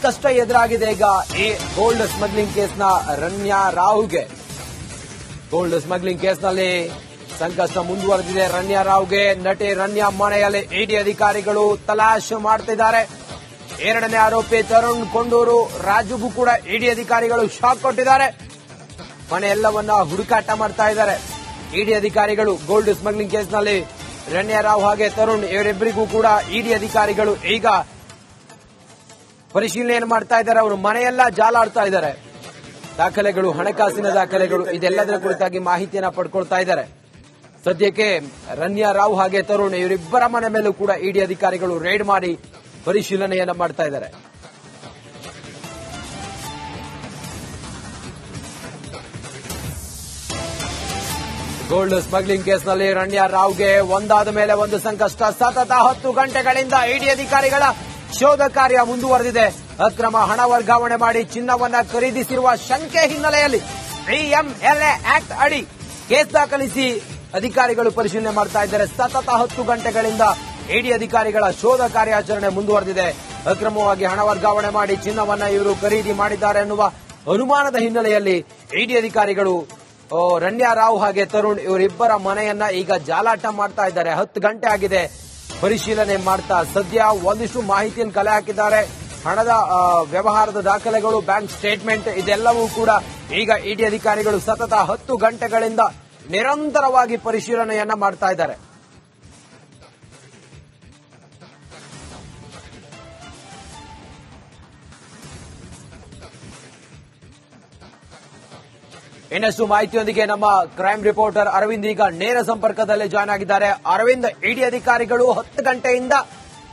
ಸಂಕಷ್ಟ ಎದುರಾಗಿದೆ ಈಗ ಈ ಗೋಲ್ಡ್ ಸ್ಮಗ್ಲಿಂಗ್ ಕೇಸ್ನ ರಣ್ಯಾ ರಾವ್ಗೆ. ಗೋಲ್ಡ್ ಸ್ಮಗ್ಲಿಂಗ್ ಕೇಸ್ನಲ್ಲಿ ಸಂಕಷ್ಟ ಮುಂದುವರೆದಿದೆ. ರಣ್ಯಾ ರಾವ್ಗೆ ನಟಿ ರಣ್ಯಾ ಮನೆಯಲ್ಲಿ ಇಡಿ ಅಧಿಕಾರಿಗಳು ತಲಾಶ್ ಮಾಡ್ತಿದ್ದಾರೆ. ಎರಡನೇ ಆರೋಪಿ ತರುಣ್ ಕೊಂಡೂರು ರಾಜುಗೂ ಕೂಡ ಇಡಿ ಅಧಿಕಾರಿಗಳು ಶಾಕ್ ಕೊಟ್ಟಿದ್ದಾರೆ. ಮನೆಯೆಲ್ಲವನ್ನ ಹುಡುಕಾಟ ಮಾಡ್ತಾ ಇದ್ದಾರೆ ಇಡಿ ಅಧಿಕಾರಿಗಳು. ಗೋಲ್ಡ್ ಸ್ಮಗ್ಲಿಂಗ್ ಕೇಸ್ನಲ್ಲಿ ರಣ್ಯಾ ರಾವ್ ಹಾಗೆ ತರುಣ್ ಇವರಿಬ್ಬರಿಗೂ ಕೂಡ ಇಡಿ ಅಧಿಕಾರಿಗಳು ಈಗ ಪರಿಶೀಲನೆ ಮಾಡ್ತಾ ಇದ್ದಾರೆ. ಅವರು ಮನೆಯೆಲ್ಲ ಜಾಲಾಡ್ತಾ ಇದ್ದಾರೆ. ದಾಖಲೆಗಳು, ಹಣಕಾಸಿನ ದಾಖಲೆಗಳು, ಇದೆಲ್ಲದರ ಕುರಿತಾಗಿ ಮಾಹಿತಿಯನ್ನ ಪಡ್ಕೊಳ್ತಾ ಇದ್ದಾರೆ. ಸದ್ಯಕ್ಕೆ ರಣ್ಯಾ ರಾವ್ ಹಾಗೆ ತರುಣ್ ಇವರಿಬ್ಬರ ಮನೆ ಮೇಲೂ ಕೂಡ ಇಡಿ ಅಧಿಕಾರಿಗಳು ರೇಡ್ ಮಾಡಿ ಪರಿಶೀಲನೆಯನ್ನ ಮಾಡ್ತಾ ಇದ್ದಾರೆ. ಗೋಲ್ಡ್ ಸ್ಮಗ್ಲಿಂಗ್ ಕೇಸ್ನಲ್ಲಿ ರಣ್ಯಾ ರಾವ್ಗೆ ಒಂದಾದ ಮೇಲೆ ಒಂದು ಸಂಕಷ್ಟ. ಸತತ 10 ಗಂಟೆಗಳಿಂದ ಇಡಿ ಅಧಿಕಾರಿಗಳ ಶೋಧ ಕಾರ್ಯ ಮುಂದುವರೆದಿದೆ. ಅಕ್ರಮ ಹಣ ವರ್ಗಾವಣೆ ಮಾಡಿ ಚಿನ್ನವನ್ನ ಖರೀದಿಸಿರುವ ಶಂಕೆ ಹಿನ್ನೆಲೆಯಲ್ಲಿ PMLA ಆಕ್ಟ್ ಅಡಿ ಕೇಸ್ ದಾಖಲಿಸಿ ಅಧಿಕಾರಿಗಳು ಪರಿಶೀಲನೆ ಮಾಡ್ತಾ ಇದ್ದಾರೆ. ಸತತ 10 ಗಂಟೆಗಳಿಂದ ಇಡಿ ಅಧಿಕಾರಿಗಳ ಶೋಧ ಕಾರ್ಯಾಚರಣೆ ಮುಂದುವರೆದಿದೆ. ಅಕ್ರಮವಾಗಿ ಹಣ ವರ್ಗಾವಣೆ ಮಾಡಿ ಚಿನ್ನವನ್ನ ಇವರು ಖರೀದಿ ಮಾಡಿದ್ದಾರೆ ಎನ್ನುವ ಅನುಮಾನದ ಹಿನ್ನೆಲೆಯಲ್ಲಿ ಇಡಿ ಅಧಿಕಾರಿಗಳು ರಣ್ಯಾ ರಾವ್ ಹಾಗೆ ತರುಣ್ ಇವರಿಬ್ಬರ ಮನೆಯನ್ನ ಈಗ ಜಾಲಾಟ ಮಾಡ್ತಾ ಇದ್ದಾರೆ. 10 ಗಂಟೆ ಆಗಿದೆ ಪರಿಶೀಲನೆ ಮಾಡ್ತಾ. ಸದ್ಯ ಒಂದಿಷ್ಟು ಮಾಹಿತಿಯನ್ನು ಕಲೆ ಹಾಕಿದ್ದಾರೆ. ಹಣದ ವ್ಯವಹಾರದ ದಾಖಲೆಗಳು, ಬ್ಯಾಂಕ್ ಸ್ಟೇಟ್ಮೆಂಟ್ ಇದೆಲ್ಲವೂ ಕೂಡ ಈಗ ಇಡಿ ಅಧಿಕಾರಿಗಳು ಸತತ 10 ಗಂಟೆಗಳಿಂದ ನಿರಂತರವಾಗಿ ಪರಿಶೀಲನೆಯನ್ನ ಮಾಡ್ತಾ ಇದ್ದಾರೆ. ಇನ್ನಷ್ಟು ಮಾಹಿತಿಯೊಂದಿಗೆ ನಮ್ಮ ಕ್ರೈಮ್ ರಿಪೋರ್ಟರ್ ಅರವಿಂದ್ ಈಗ ನೇರ ಸಂಪರ್ಕದಲ್ಲಿ ಜಾಯ್ನ್ ಆಗಿದ್ದಾರೆ. ಅರವಿಂದ್, ಇಡಿ ಅಧಿಕಾರಿಗಳು 10 ಗಂಟೆಯಿಂದ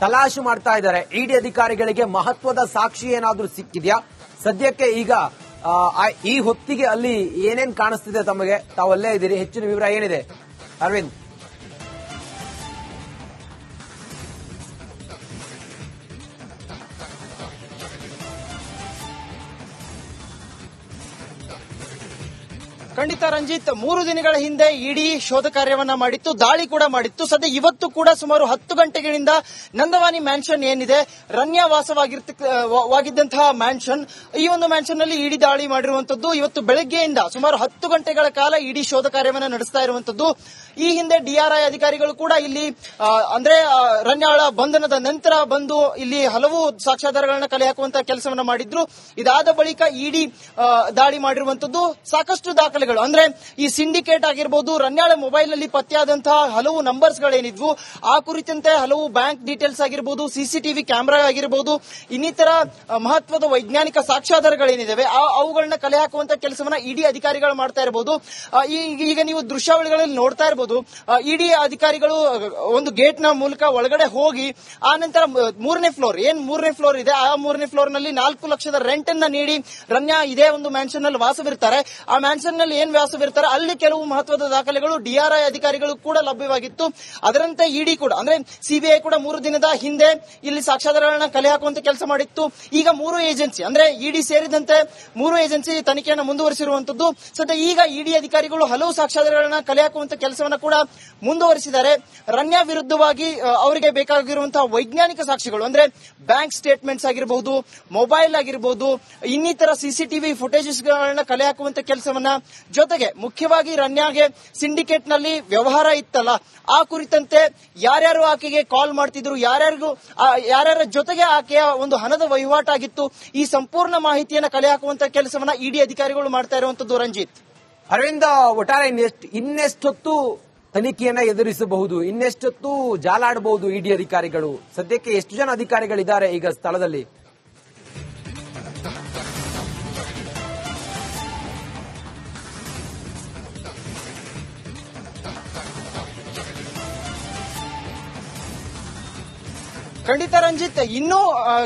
ತಲಾಶು ಮಾಡ್ತಾ ಇದ್ದಾರೆ. ಇಡಿ ಅಧಿಕಾರಿಗಳಿಗೆ ಮಹತ್ವದ ಸಾಕ್ಷಿ ಏನಾದ್ರೂ ಸಿಕ್ಕಿದ್ಯಾ? ಸದ್ಯಕ್ಕೆ ಈಗ ಈ ಹೊತ್ತಿಗೆ ಅಲ್ಲಿ ಏನೇನ್ ಕಾಣಿಸ್ತಿದೆ ತಮಗೆ? ತಾವಲ್ಲೇ ಇದ್ದೀರಿ, ಹೆಚ್ಚಿನ ವಿವರ ಏನಿದೆ ಅರವಿಂದ್? ಖಂಡಿತ ರಂಜಿತ್, 3 ದಿನಗಳ ಹಿಂದೆ ಇಡಿ ಶೋಧ ಕಾರ್ಯವನ್ನ ಮಾಡಿತ್ತು, ದಾಳಿ ಕೂಡ ಮಾಡಿತ್ತು. ಸದ್ಯ ಇವತ್ತು ಕೂಡ ಸುಮಾರು 10 ಗಂಟೆಗಳಿಂದ ನಂದವಾನಿ ಮ್ಯಾನ್ಷನ್ ಏನಿದೆ, ರಣ್ಯಾ ವಾಸವಾಗಿದ್ದಂತಹ ಮ್ಯಾನ್ಷನ್, ಈ ಒಂದು ಮ್ಯಾನ್ಷನ್ ನಲ್ಲಿ ಇಡಿ ದಾಳಿ ಮಾಡಿರುವಂತದ್ದು. ಇವತ್ತು ಬೆಳಗ್ಗೆಯಿಂದ ಸುಮಾರು 10 ಗಂಟೆಗಳ ಕಾಲ ಇಡಿ ಶೋಧ ಕಾರ್ಯವನ್ನ ನಡೆಸ್ತಾ ಇರುವಂತದ್ದು. ಈ ಹಿಂದೆ DRI ಅಧಿಕಾರಿಗಳು ಕೂಡ ಇಲ್ಲಿ ಅಂದ್ರೆ ರಣ್ಯಾಳ ಬಂಧನದ ನಂತರ ಬಂದು ಇಲ್ಲಿ ಹಲವು ಸಾಕ್ಷ್ಯಾಧಾರಗಳನ್ನ ಕಲೆ ಹಾಕುವಂತಹ ಕೆಲಸವನ್ನ ಮಾಡಿದ್ರು. ಇದಾದ ಬಳಿಕ ಇಡಿ ದಾಳಿ ಮಾಡಿರುವಂತದ್ದು. ಸಾಕಷ್ಟು ದಾಖಲೆಗಳು ಅಂದ್ರೆ ಈ ಸಿಂಡಿಕೇಟ್ ಆಗಿರಬಹುದು, ರಣ್ಯಾಳ ಮೊಬೈಲ್ ನಲ್ಲಿ ಪತ್ತೆಯಾದಂತಹ ಹಲವು ನಂಬರ್ಸ್ ಗಳೇನಿದ್ವು ಆ ಕುರಿತಂತೆ ಹಲವು ಬ್ಯಾಂಕ್ ಡೀಟೇಲ್ಸ್ ಆಗಿರಬಹುದು, ಸಿಸಿಟಿವಿ ಕ್ಯಾಮೆರಾ ಆಗಿರಬಹುದು, ಇನ್ನಿತರ ಮಹತ್ವದ ವೈಜ್ಞಾನಿಕ ಸಾಕ್ಷ್ಯಾಧಾರಗಳೇನಿದಾವೆ ಅವುಗಳನ್ನ ಕಲೆ ಹಾಕುವಂತ ಕೆಲಸವನ್ನ ಇಡಿ ಅಧಿಕಾರಿಗಳು ಮಾಡ್ತಾ ಇರಬಹುದು. ಈಗ ನೀವು ದೃಶ್ಯಾವಳಿಗಳಲ್ಲಿ ನೋಡ್ತಾ ಇರಬಹುದು, ಇಡಿ ಅಧಿಕಾರಿಗಳು ಒಂದು ಗೇಟ್ ನ ಮೂಲಕ ಒಳಗಡೆ ಹೋಗಿ ಆ ನಂತರ 3ನೇ ಫ್ಲೋರ್ ಇದೆ, ಆ 3ನೇ ಫ್ಲೋರ್ ನಲ್ಲಿ 4 ಲಕ್ಷದ ರೆಂಟ್ ಅನ್ನ ನೀಡಿ ರಣ್ಯಾ ಇದೇ ಒಂದು ಮ್ಯಾನ್ಷನ್ ನಲ್ಲಿ ವಾಸವಿರ್ತಾರೆ. ಆ ಮ್ಯಾನ್ಷನ್ ನಲ್ಲಿ ಏನ್ ವಾಸವಿರ್ತಾರೆ ಅಲ್ಲಿ ಕೆಲವು ಮಹತ್ವದ ದಾಖಲೆಗಳು DRI ಅಧಿಕಾರಿಗಳು ಕೂಡ ಲಭ್ಯವಾಗಿತ್ತು. ಅದರಂತೆ ಇಡಿ ಕೂಡ ಅಂದ್ರೆ CBI ಕೂಡ 3 ದಿನದ ಹಿಂದೆ ಇಲ್ಲಿ ಸಾಕ್ಷ್ಯಾಧಾರಗಳನ್ನ ಕಲೆ ಹಾಕುವಂತ ಕೆಲಸ ಮಾಡಿತ್ತು. ಈಗ 3 ಏಜೆನ್ಸಿ ಅಂದ್ರೆ ಇಡಿ ಸೇರಿದಂತೆ 3 ಏಜೆನ್ಸಿ ತನಿಖೆಯನ್ನು ಮುಂದುವರಿಸಿರುವಂತದ್ದು. ಸದ್ಯ ಈಗ ಇಡಿ ಅಧಿಕಾರಿಗಳು ಹಲವು ಸಾಕ್ಷ್ಯಾಧಾರಗಳನ್ನ ಕಲೆ ಹಾಕುವಂತ ಕೆಲಸವನ್ನ ಕೂಡ ಮುಂದುವರಿಸಿದ್ದಾರೆ. ರಣ್ಯಾ ವಿರುದ್ಧವಾಗಿ ಅವರಿಗೆ ಬೇಕಾಗಿರುವಂತಹ ವೈಜ್ಞಾನಿಕ ಸಾಕ್ಷಿಗಳು ಅಂದ್ರೆ ಬ್ಯಾಂಕ್ ಸ್ಟೇಟ್ಮೆಂಟ್ಸ್ ಆಗಿರಬಹುದು, ಮೊಬೈಲ್ ಆಗಿರಬಹುದು, ಇನ್ನಿತರ ಸಿಸಿಟಿವಿ ಫುಟೇಜಸ್ ಗಳನ್ನ ಕಲೆ ಹಾಕುವಂತ ಕೆಲಸವನ್ನ, ಜೊತೆಗೆ ಮುಖ್ಯವಾಗಿ ರಣ್ಯಾಗೆ ಸಿಂಡಿಕೇಟ್ ನಲ್ಲಿ ವ್ಯವಹಾರ ಇತ್ತಲ್ಲ ಆ ಕುರಿತಂತೆ ಯಾರ್ಯಾರು ಆಕೆಗೆ ಕಾಲ್ ಮಾಡ್ತಿದ್ರು, ಯಾರ್ಯಾರ ಜೊತೆಗೆ ಆಕೆಯ ಒಂದು ಹಣದ ವಹಿವಾಟಾಗಿತ್ತು, ಈ ಸಂಪೂರ್ಣ ಮಾಹಿತಿಯನ್ನ ಕಲೆ ಹಾಕುವಂತ ಕೆಲಸವನ್ನ ಇಡಿ ಅಧಿಕಾರಿಗಳು ಮಾಡ್ತಾ ಇರುವಂತದ್ದು. ರಂಜಿತ್, ಅರವಿಂದ, ಒಟ್ಟಾರೆ ಇನ್ನೆಷ್ಟೊತ್ತು ತನಿಖೆಯನ್ನ ಎದುರಿಸಬಹುದು, ಇನ್ನೆಷ್ಟೊತ್ತು ಜಾಲಾಡಬಹುದು ಇಡಿ ಅಧಿಕಾರಿಗಳು? ಸದ್ಯಕ್ಕೆ ಎಷ್ಟು ಜನ ಅಧಿಕಾರಿಗಳಿದ್ದಾರೆ ಈಗ ಸ್ಥಳದಲ್ಲಿ? ಖಂಡಿತ ರಂಜಿತ್, ಇನ್ನೂ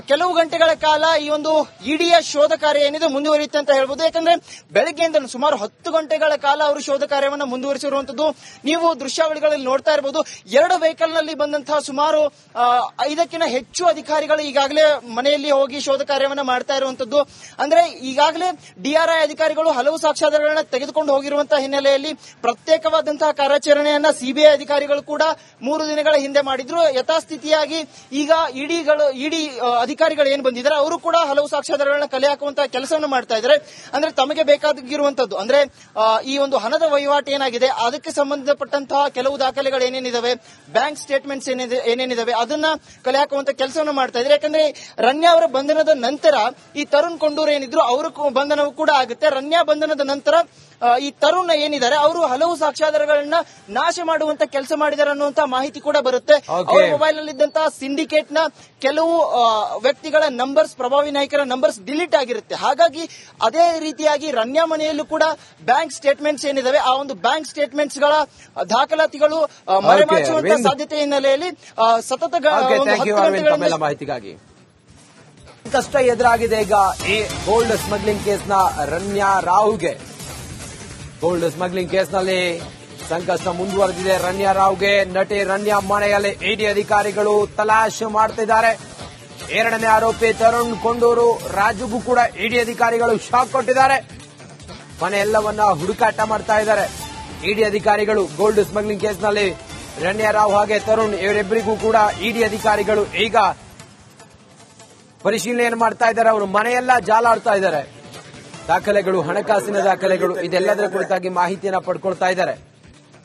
ಕೆಲವು ಗಂಟೆಗಳ ಕಾಲ ಈ ಒಂದು ಇಡಿಯ ಶೋಧ ಕಾರ್ಯ ಏನಿದೆ ಮುಂದುವರಿಯುತ್ತೆ ಅಂತ ಹೇಳ್ಬೋದು. ಯಾಕಂದ್ರೆ ಬೆಳಗ್ಗೆಯಿಂದ ಸುಮಾರು 10 ಗಂಟೆಗಳ ಕಾಲ ಅವರು ಶೋಧ ಕಾರ್ಯವನ್ನು ಮುಂದುವರಿಸಿರುವಂತದ್ದು. ನೀವು ದೃಶ್ಯಾವಳಿಗಳಲ್ಲಿ ನೋಡ್ತಾ ಇರಬಹುದು, 2 ವೆಹಿಕಲ್ ನಲ್ಲಿ ಬಂದಂತಹ ಸುಮಾರು 5ಕ್ಕಿಂತ ಹೆಚ್ಚು ಅಧಿಕಾರಿಗಳು ಈಗಾಗಲೇ ಮನೆಯಲ್ಲಿ ಹೋಗಿ ಶೋಧ ಕಾರ್ಯವನ್ನ ಮಾಡ್ತಾ ಇರುವಂತದ್ದು. ಅಂದ್ರೆ ಈಗಾಗಲೇ DRI ಅಧಿಕಾರಿಗಳು ಹಲವು ಸಾಕ್ಷ್ಯಾಧಾರಗಳನ್ನ ತೆಗೆದುಕೊಂಡು ಹೋಗಿರುವಂತಹ ಹಿನ್ನೆಲೆಯಲ್ಲಿ ಪ್ರತ್ಯೇಕವಾದಂತಹ ಕಾರ್ಯಾಚರಣೆಯನ್ನ CBI ಅಧಿಕಾರಿಗಳು ಕೂಡ 3 ದಿನಗಳ ಹಿಂದೆ ಮಾಡಿದ್ರು. ಯಥಾಸ್ಥಿತಿಯಾಗಿ ಈಗ ಇಡಿ ಅಧಿಕಾರಿಗಳು ಏನ್ ಬಂದಿದ್ದಾರೆ ಅವರು ಕೂಡ ಹಲವು ಸಾಕ್ಷ್ಯಾಧಾರಗಳನ್ನ ಕಲೆ ಹಾಕುವಂತಹ ಕೆಲಸವನ್ನು ಮಾಡ್ತಾ ಇದ್ದಾರೆ. ಅಂದ್ರೆ ತಮಗೆ ಬೇಕಾಗಿರುವಂತದ್ದು ಅಂದ್ರೆ ಈ ಒಂದು ಹಣದ ವಹಿವಾಟು ಏನಾಗಿದೆ ಅದಕ್ಕೆ ಸಂಬಂಧಪಟ್ಟಂತಹ ಕೆಲವು ದಾಖಲೆಗಳು ಏನೇನಿದಾವೆ, ಬ್ಯಾಂಕ್ ಸ್ಟೇಟ್ಮೆಂಟ್ಸ್ ಏನೇನಿದಾವೆ ಅದನ್ನ ಕಲೆ ಹಾಕುವಂತ ಕೆಲಸವನ್ನು ಮಾಡ್ತಾ ಇದ್ದಾರೆ. ಯಾಕಂದ್ರೆ ರನ್ಯಾ ಅವರ ಬಂಧನದ ನಂತರ ಈ ತರುಣ್ ಕೊಂಡೂರ್ ಏನಿದ್ರು ಅವರ ಬಂಧನವೂ ಕೂಡ ಆಗುತ್ತೆ. ರನ್ಯಾ ಬಂಧನದ ನಂತರ ಈ ತರುಣ್ ಏನಿದ್ದಾರೆ ಅವರು ಹಲವು ಸಾಕ್ಷ್ಯಾಧಾರಗಳನ್ನ ನಾಶ ಮಾಡುವಂತ ಕೆಲಸ ಮಾಡಿದ್ದಾರೆ ಅನ್ನುವಂತ ಮಾಹಿತಿ ಕೂಡ ಬರುತ್ತೆ. ಅವರ ಮೊಬೈಲ್ ನಲ್ಲಿದ್ದಂತಹ ಸಿಂಡಿಕೇಟ್ ನ ಕೆಲವು ವ್ಯಕ್ತಿಗಳ ನಂಬರ್ಸ್, ಪ್ರಭಾವಿ ನಾಯಕರ ನಂಬರ್ಸ್ ಡಿಲೀಟ್ ಆಗಿರುತ್ತೆ. ಹಾಗಾಗಿ ಅದೇ ರೀತಿಯಾಗಿ ರನ್ಯಾ ಮನೆಯಲ್ಲೂ ಕೂಡ ಬ್ಯಾಂಕ್ ಸ್ಟೇಟ್ಮೆಂಟ್ಸ್ ಏನಿದಾವೆ ಆ ಒಂದು ಬ್ಯಾಂಕ್ ಸ್ಟೇಟ್ಮೆಂಟ್ಸ್ ಗಳ ದಾಖಲಾತಿಗಳು ಮರೆಮಾಚುವಂತ ಸಾಧ್ಯತೆ ಹಿನ್ನೆಲೆಯಲ್ಲಿ ಸತತ ಮಾಹಿತಿಗಾಗಿ ಕಷ್ಟ ಎದುರಾಗಿದೆ ಈಗ ಈ ಗೋಲ್ಡ್ ಸ್ಮಗ್ಲಿಂಗ್ ಕೇಸ್ನ ರನ್ಯಾ ರಾವ್ಗೆ. ಗೋಲ್ಡ್ ಸ್ಮಗ್ಲಿಂಗ್ ಕೇಸ್ನಲ್ಲಿ ಸಂಕಷ್ಟ ಮುಂದುವರೆದಿದೆ. ರನ್ಯಾ ರಾವ್ಗೆ ನಟಿ ರನ್ಯಾ ಮನೆಯಲ್ಲಿ ಇಡಿ ಅಧಿಕಾರಿಗಳು ತಲಾಶೆ ಮಾಡ್ತಿದ್ದಾರೆ. ಎರಡನೇ ಆರೋಪಿ ತರುಣ್ ಕೊಂಡೂರು ರಾಜುಗೂ ಕೂಡ ಇಡಿ ಅಧಿಕಾರಿಗಳು ಶಾಕ್ ಕೊಟ್ಟಿದ್ದಾರೆ. ಮನೆಯೆಲ್ಲವನ್ನ ಹುಡುಕಾಟ ಮಾಡ್ತಾ ಇದ್ದಾರೆ ಇಡಿ ಅಧಿಕಾರಿಗಳು. ಗೋಲ್ಡ್ ಸ್ಮಗ್ಲಿಂಗ್ ಕೇಸ್ನಲ್ಲಿ ರನ್ಯಾ ರಾವ್ ಹಾಗೆ ತರುಣ್ ಇವರಿಬ್ಬರಿಗೂ ಕೂಡ ಇಡಿ ಅಧಿಕಾರಿಗಳು ಈಗ ಪರಿಶೀಲನೆ ಮಾಡ್ತಾ ಇದ್ದಾರೆ. ಅವರು ಮನೆಯೆಲ್ಲ ಜಾಲಾಡ್ತಾ ಇದ್ದಾರೆ. ದಾಖಲೆಗಳು, ಹಣಕಾಸಿನ ದಾಖಲೆಗಳು ಇದೆಲ್ಲದರ ಕುರಿತಾಗಿ ಮಾಹಿತಿಯನ್ನ ಪಡ್ಕೊಳ್ತಾ ಇದ್ದಾರೆ.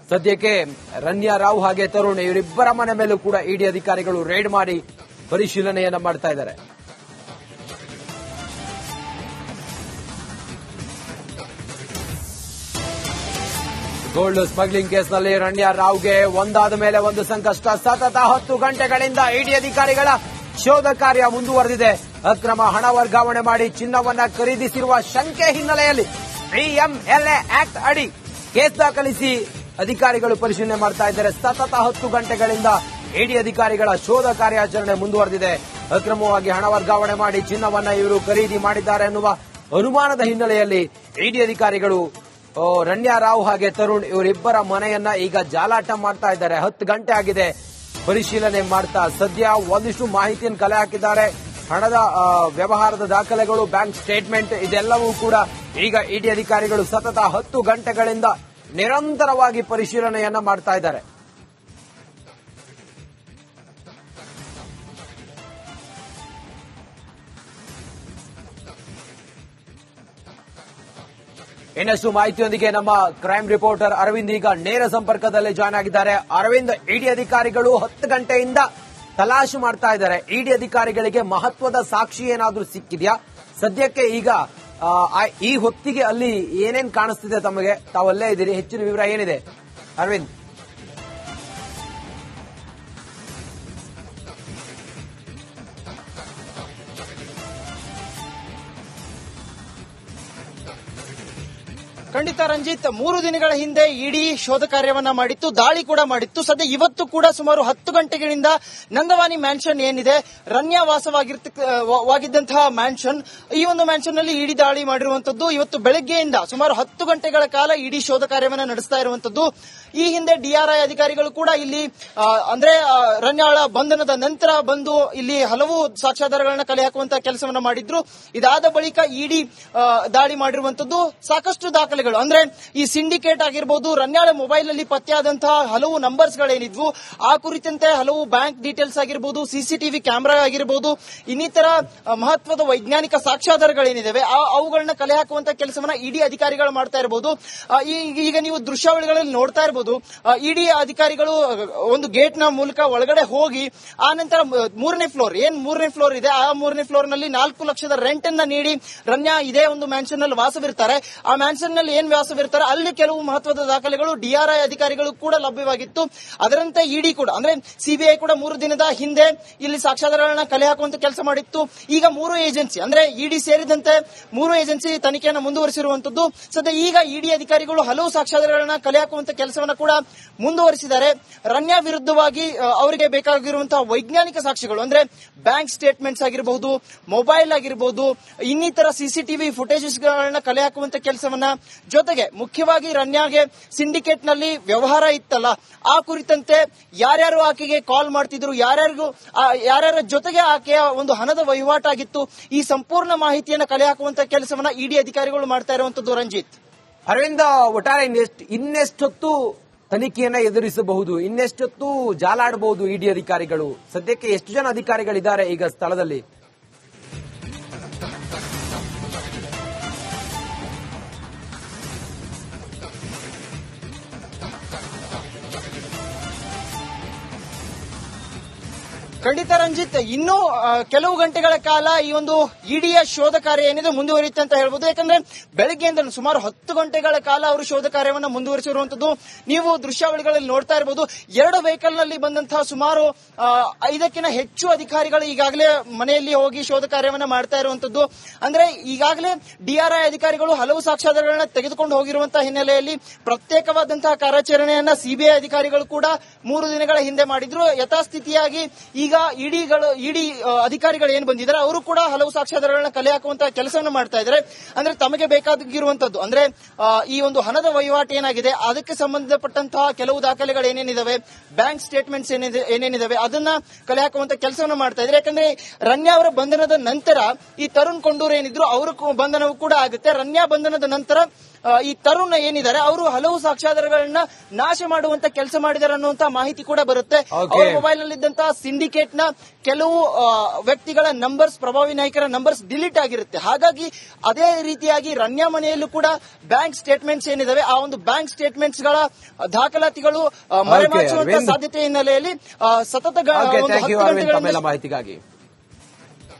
ಸದ್ಯಕ್ಕೆ ರನ್ಯಾ ರಾವ್ ಹಾಗೆ ತರುಣ್ ಇವರಿಬ್ಬರ ಮನೆ ಮೇಲೂ ಕೂಡ ಇಡಿ ಅಧಿಕಾರಿಗಳು ರೇಡ್ ಮಾಡಿ ಪರಿಶೀಲನೆಯನ್ನ ಮಾಡ್ತಾ ಇದ್ದಾರೆ. ಗೋಲ್ಡ್ ಸ್ಮಗ್ಲಿಂಗ್ ಕೇಸ್ನಲ್ಲಿ ರನ್ಯಾ ರಾವ್ಗೆ ಒಂದಾದ ಮೇಲೆ ಒಂದು ಸಂಕಷ್ಟ. ಸತತ 10 ಗಂಟೆಗಳಿಂದ ಇಡಿ ಅಧಿಕಾರಿಗಳ ಶೋಧ ಕಾರ್ಯ ಮುಂದುವರೆದಿದೆ. ಅಕ್ರಮ ಹಣ ವರ್ಗಾವಣೆ ಮಾಡಿ ಚಿನ್ನವನ್ನ ಖರೀದಿಸಿರುವ ಶಂಕೆ ಹಿನ್ನೆಲೆಯಲ್ಲಿ PMLA ಆಕ್ಟ್ ಅಡಿ ಕೇಸ್ ದಾಖಲಿಸಿ ಅಧಿಕಾರಿಗಳು ಪರಿಶೀಲನೆ ಮಾಡ್ತಾ ಇದ್ದಾರೆ. ಸತತ 10 ಗಂಟೆಗಳಿಂದ ಇಡಿ ಅಧಿಕಾರಿಗಳ ಶೋಧ ಕಾರ್ಯಾಚರಣೆ ಮುಂದುವರೆದಿದೆ. ಅಕ್ರಮವಾಗಿ ಹಣ ವರ್ಗಾವಣೆ ಮಾಡಿ ಚಿನ್ನವನ್ನ ಇವರು ಖರೀದಿ ಮಾಡಿದ್ದಾರೆ ಎನ್ನುವ ಅನುಮಾನದ ಹಿನ್ನೆಲೆಯಲ್ಲಿ ಇಡಿ ಅಧಿಕಾರಿಗಳು ರನ್ಯಾ ರಾವ್ ಹಾಗೆ ತರುಣ್ ಇವರಿಬ್ಬರ ಮನೆಯನ್ನ ಈಗ ಜಾಲಾಟ ಮಾಡ್ತಾ ಇದ್ದಾರೆ. 10 ಗಂಟೆ ಆಗಿದೆ ಪರಿಶೀಲನೆ ಮಾಡ್ತಾ. ಸದ್ಯ ಒಂದಿಷ್ಟು ಮಾಹಿತಿಯನ್ನು ಕಲೆ ಹಾಕಿದ್ದಾರೆ. ಹಣದ ವ್ಯವಹಾರದ ದಾಖಲೆಗಳು, ಬ್ಯಾಂಕ್ ಸ್ಟೇಟ್ಮೆಂಟ್ ಇದೆಲ್ಲವೂ ಕೂಡ ಈಗ ಇಡಿ ಅಧಿಕಾರಿಗಳು ಸತತ 10 ಗಂಟೆಗಳಿಂದ ನಿರಂತರವಾಗಿ ಪರಿಶೀಲನೆಯನ್ನ ಮಾಡ್ತಾ ಇದ್ದಾರೆ. ಇನ್ನಷ್ಟು ಮಾಹಿತಿಯೊಂದಿಗೆ ನಮ್ಮ ಕ್ರೈಮ್ ರಿಪೋರ್ಟರ್ ಅರವಿಂದ್ ಈಗ ನೇರ ಸಂಪರ್ಕದಲ್ಲಿ ಜಾಯ್ನ್ ಆಗಿದ್ದಾರೆ. ಅರವಿಂದ್, ಇಡಿ ಅಧಿಕಾರಿಗಳು 10 ಗಂಟೆಯಿಂದ ತಲಾಶು ಮಾಡ್ತಾ ಇದ್ದಾರೆ. ಇಡಿ ಅಧಿಕಾರಿಗಳಿಗೆ ಮಹತ್ವದ ಸಾಕ್ಷಿ ಏನಾದ್ರೂ ಸಿಕ್ಕಿದ್ಯಾ? ಸದ್ಯಕ್ಕೆ ಈಗ ಈ ಹೊತ್ತಿಗೆ ಅಲ್ಲಿ ಏನೇನ್ ಕಾಣಿಸ್ತಿದೆ ತಮಗೆ? ತಾವಲ್ಲೇ ಇದ್ದೀರಿ, ಹೆಚ್ಚಿನ ವಿವರ ಏನಿದೆ ಅರವಿಂದ್? ಖಂಡಿತ ರಂಜಿತ್, 3 ದಿನಗಳ ಹಿಂದೆ ಇಡಿ ಶೋಧ ಕಾರ್ಯವನ್ನ ಮಾಡಿತ್ತು, ದಾಳಿ ಕೂಡ ಮಾಡಿತ್ತು. ಸದ್ಯ ಇವತ್ತು ಕೂಡ ಸುಮಾರು 10 ಗಂಟೆಗಳಿಂದ ನಂದವಾನಿ ಮ್ಯಾನ್ಷನ್ ಏನಿದೆ, ರನ್ಯಾ ವಾಸವಾಗಿದ್ದಂತಹ ಮ್ಯಾನ್ಷನ್, ಈ ಒಂದು ಮ್ಯಾನ್ಷನ್ ನಲ್ಲಿ ಇಡಿ ದಾಳಿ ಮಾಡಿರುವಂತದ್ದು. ಇವತ್ತು ಬೆಳಗ್ಗೆಯಿಂದ ಸುಮಾರು 10 ಗಂಟೆಗಳ ಕಾಲ ಇಡಿ ಶೋಧ ಕಾರ್ಯವನ್ನ ನಡೆಸ್ತಾ ಇರುವಂತದ್ದು. ಈ ಹಿಂದೆ DRI ಅಧಿಕಾರಿಗಳು ಕೂಡ ಇಲ್ಲಿ ಅಂದ್ರೆ ರನ್ಯಾಳ ಬಂಧನದ ನಂತರ ಬಂದು ಇಲ್ಲಿ ಹಲವು ಸಾಕ್ಷ್ಯಾಧಾರಗಳನ್ನ ಕಲೆ ಹಾಕುವಂತಹ ಕೆಲಸವನ್ನ ಮಾಡಿದ್ರು. ಇದಾದ ಬಳಿಕ ಇಡಿ ದಾಳಿ ಮಾಡಿರುವಂತದ್ದು. ಸಾಕಷ್ಟು ದಾಖಲೆಗಳು ಅಂದ್ರೆ ಈ ಸಿಂಡಿಕೇಟ್ ಆಗಿರಬಹುದು, ರನ್ಯಾಳ ಮೊಬೈಲ್ ನಲ್ಲಿ ಪತ್ತೆಯಾದಂತಹ ಹಲವು ನಂಬರ್ಸ್ ಗಳೇನಿದ್ವು ಆ ಕುರಿತಂತೆ ಹಲವು ಬ್ಯಾಂಕ್ ಡೀಟೇಲ್ಸ್ ಆಗಿರಬಹುದು, ಸಿಸಿಟಿವಿ ಕ್ಯಾಮೆರಾ ಆಗಿರಬಹುದು, ಇನ್ನಿತರ ಮಹತ್ವದ ವೈಜ್ಞಾನಿಕ ಸಾಕ್ಷ್ಯಾಧಾರಗಳೇನಿದಾವೆ ಅವುಗಳನ್ನ ಕಲೆ ಹಾಕುವಂತಹ ಕೆಲಸವನ್ನ ಇಡಿ ಅಧಿಕಾರಿಗಳು ಮಾಡ್ತಾ ಇರಬಹುದು. ಈಗ ನೀವು ದೃಶ್ಯಾವಳಿಗಳಲ್ಲಿ ನೋಡ್ತಾ ಇರಬಹುದು, ಇಡಿ ಅಧಿಕಾರಿಗಳು ಒಂದು ಗೇಟ್ ನ ಮೂಲಕ ಒಳಗಡೆ ಹೋಗಿ ಆ ನಂತರ 3ನೇ ಫ್ಲೋರ್ ಇದೆ, ಆ 3ನೇ ಫ್ಲೋರ್ ನಲ್ಲಿ 4 ಲಕ್ಷದ ರೆಂಟ್ ಅನ್ನ ನೀಡಿ ರನ್ಯಾ ಇದೇ ಒಂದು ಮ್ಯಾನ್ಷನ್ ನಲ್ಲಿ ವಾಸವಿರ್ತಾರೆ. ಆ ಮ್ಯಾನ್ಷನ್ ನಲ್ಲಿ ಏನ್ ವಾಸವಿರ್ತಾರೆ ಅಲ್ಲಿ ಕೆಲವು ಮಹತ್ವದ ದಾಖಲೆಗಳು DRI ಅಧಿಕಾರಿಗಳು ಕೂಡ ಲಭ್ಯವಾಗಿತ್ತು. ಅದರಂತೆ ಇಡಿ ಕೂಡ ಅಂದ್ರೆ CBI ಕೂಡ 3 ದಿನದ ಹಿಂದೆ ಇಲ್ಲಿ ಸಾಕ್ಷ್ಯಾಧಾರಗಳನ್ನ ಕಲೆ ಹಾಕುವಂತ ಕೆಲಸ ಮಾಡಿತ್ತು. ಈಗ 3 ಏಜೆನ್ಸಿ ಅಂದ್ರೆ ಇಡಿ ಸೇರಿದಂತೆ 3 ಏಜೆನ್ಸಿ ತನಿಖೆಯನ್ನು ಮುಂದುವರಿಸಿರುವಂತದ್ದು. ಸದ್ಯ ಈಗ ಇಡಿ ಅಧಿಕಾರಿಗಳು ಹಲವು ಸಾಕ್ಷ್ಯಾಧಾರಗಳನ್ನ ಕಲೆ ಹಾಕುವಂತ ಕೆಲಸವನ್ನ ಕೂಡ ಮುಂದುವರಿಸಿದ್ದಾರೆ. ರನ್ಯಾ ವಿರುದ್ಧವಾಗಿ ಅವರಿಗೆ ಬೇಕಾಗಿರುವಂತಹ ವೈಜ್ಞಾನಿಕ ಸಾಕ್ಷ್ಯಗಳು ಅಂದ್ರೆ ಬ್ಯಾಂಕ್ ಸ್ಟೇಟ್ಮೆಂಟ್ಸ್ ಆಗಿರಬಹುದು, ಮೊಬೈಲ್ ಆಗಿರಬಹುದು, ಇನ್ನಿತರ ಸಿಸಿಟಿವಿ ಫುಟೇಜಸ್ ಗಳನ್ನ ಕಲೆ ಹಾಕುವಂತ ಕೆಲಸವನ್ನ, ಜೊತೆಗೆ ಮುಖ್ಯವಾಗಿ ರನ್ಯಾಗೆ ಸಿಂಡಿಕೇಟ್ ನಲ್ಲಿ ವ್ಯವಹಾರ ಇತ್ತಲ್ಲ ಆ ಕುರಿತಂತೆ ಯಾರ್ಯಾರು ಆಕೆಗೆ ಕಾಲ್ ಮಾಡ್ತಿದ್ರು, ಯಾರ್ಯಾರ ಜೊತೆಗೆ ಆಕೆಯ ಒಂದು ಹಣದ ವಹಿವಾಟಾಗಿತ್ತು, ಈ ಸಂಪೂರ್ಣ ಮಾಹಿತಿಯನ್ನ ಕಲೆ ಹಾಕುವಂತ ಕೆಲಸವನ್ನ ಇಡಿ ಅಧಿಕಾರಿಗಳು ಮಾಡ್ತಾ ಇರುವಂತದ್ದು. ರಂಜಿತ್, ಅರವಿಂದ, ಒಟ್ಟಾರೆ ಇನ್ನೆಷ್ಟೊತ್ತು ತನಿಖೆಯನ್ನ ಎದುರಿಸಬಹುದು. ಇನ್ನೆಷ್ಟೊತ್ತು ಜಾಲಾಡಬಹುದು ಇಡಿ ಅಧಿಕಾರಿಗಳು? ಸದ್ಯಕ್ಕೆ ಎಷ್ಟು ಜನ ಅಧಿಕಾರಿಗಳಿದ್ದಾರೆ ಈಗ ಸ್ಥಳದಲ್ಲಿ? ಖಂಡಿತ ರಂಜಿತ್, ಇನ್ನೂ ಕೆಲವು ಗಂಟೆಗಳ ಕಾಲ ಈ ಒಂದು ಇಡಿಯ ಶೋಧ ಕಾರ್ಯ ಏನಿದೆ ಮುಂದುವರಿಯುತ್ತೆ ಅಂತ ಹೇಳ್ಬೋದು. ಯಾಕಂದ್ರೆ ಬೆಳಗ್ಗೆಯಿಂದ ಸುಮಾರು 10 ಗಂಟೆಗಳ ಕಾಲ ಅವರು ಶೋಧ ಕಾರ್ಯವನ್ನ ಮುಂದುವರಿಸಿರುವಂತದ್ದು ನೀವು ದೃಶ್ಯಾವಳಿಗಳಲ್ಲಿ ನೋಡ್ತಾ ಇರಬಹುದು. 2 ವೆಹಿಕಲ್ ನಲ್ಲಿ ಬಂದಂತಹ ಸುಮಾರು 5ಕ್ಕಿಂತ ಹೆಚ್ಚು ಅಧಿಕಾರಿಗಳು ಈಗಾಗಲೇ ಮನೆಯಲ್ಲಿ ಹೋಗಿ ಶೋಧ ಕಾರ್ಯವನ್ನ ಮಾಡ್ತಾ ಇರುವಂತದ್ದು. ಅಂದ್ರೆ ಈಗಾಗಲೇ ಡಿಆರ್ಐ ಅಧಿಕಾರಿಗಳು ಹಲವು ಸಾಕ್ಷ್ಯಾಧಾರಗಳನ್ನ ತೆಗೆದುಕೊಂಡು ಹೋಗಿರುವಂತಹ ಹಿನ್ನೆಲೆಯಲ್ಲಿ ಪ್ರತ್ಯೇಕವಾದಂತಹ ಕಾರ್ಯಾಚರಣೆಯನ್ನ ಸಿಬಿಐ ಅಧಿಕಾರಿಗಳು ಕೂಡ 3 ದಿನಗಳ ಹಿಂದೆ ಮಾಡಿದ್ರು. ಯಥಾಸ್ಥಿತಿಯಾಗಿ ಈಗ ಇಡಿ ಅಧಿಕಾರಿಗಳು ಏನ್ ಬಂದಿದ್ದಾರೆ ಅವರು ಕೂಡ ಹಲವು ಸಾಕ್ಷ್ಯಾಧಾರಗಳನ್ನ ಕಲೆ ಹಾಕುವಂತಹ ಕೆಲಸವನ್ನು ಮಾಡ್ತಾ ಇದ್ದಾರೆ. ಅಂದ್ರೆ ತಮಗೆ ಬೇಕಾಗಿರುವಂತದ್ದು ಅಂದ್ರೆ ಈ ಒಂದು ಹಣದ ವಹಿವಾಟು ಏನಾಗಿದೆ ಅದಕ್ಕೆ ಸಂಬಂಧಪಟ್ಟಂತಹ ಕೆಲವು ದಾಖಲೆಗಳು ಏನೇನಿದಾವೆ, ಬ್ಯಾಂಕ್ ಸ್ಟೇಟ್ಮೆಂಟ್ಸ್ ಏನೇನಿದಾವೆ ಅದನ್ನ ಕಲೆ ಹಾಕುವಂತ ಕೆಲಸವನ್ನು ಮಾಡ್ತಾ ಇದ್ದಾರೆ. ಯಾಕಂದ್ರೆ ರನ್ಯಾ ಅವರ ಬಂಧನದ ನಂತರ ಈ ತರುಣ್ ಕೊಂಡೂರ್ ಏನಿದ್ರು ಅವರ ಬಂಧನವೂ ಕೂಡ ಆಗುತ್ತೆ. ರನ್ಯಾ ಬಂಧನದ ನಂತರ ಈ ತರುಣ್ ಏನಿದ್ದಾರೆ ಅವರು ಹಲವು ಸಾಕ್ಷ್ಯಾಧಾರಗಳನ್ನ ನಾಶ ಮಾಡುವಂತ ಕೆಲಸ ಮಾಡಿದ್ದಾರೆ ಅನ್ನುವಂತ ಮಾಹಿತಿ ಕೂಡ ಬರುತ್ತೆ. ಅವರ ಮೊಬೈಲ್ ನಲ್ಲಿದ್ದಂತಹ ಸಿಂಡಿಕೇಟ್ ನ ಕೆಲವು ವ್ಯಕ್ತಿಗಳ ನಂಬರ್ಸ್, ಪ್ರಭಾವಿ ನಾಯಕರ ನಂಬರ್ಸ್ ಡಿಲೀಟ್ ಆಗಿರುತ್ತೆ. ಹಾಗಾಗಿ ಅದೇ ರೀತಿಯಾಗಿ ರನ್ಯಾ ಮನೆಯಲ್ಲೂ ಕೂಡ ಬ್ಯಾಂಕ್ ಸ್ಟೇಟ್ಮೆಂಟ್ಸ್ ಏನಿದಾವೆ ಆ ಒಂದು ಬ್ಯಾಂಕ್ ಸ್ಟೇಟ್ಮೆಂಟ್ಸ್ ಗಳ ದಾಖಲಾತಿಗಳು ಮರೆಮಾಚುವಂತ ಸಾಧ್ಯತೆ ಹಿನ್ನೆಲೆಯಲ್ಲಿ ಸತತ ಥ್ಯಾಂಕ್ ಯು ಅರವಿಂದ್ ತಮ್ಮೆಲ್ಲ ಮಾಹಿತಿಗಾಗಿ.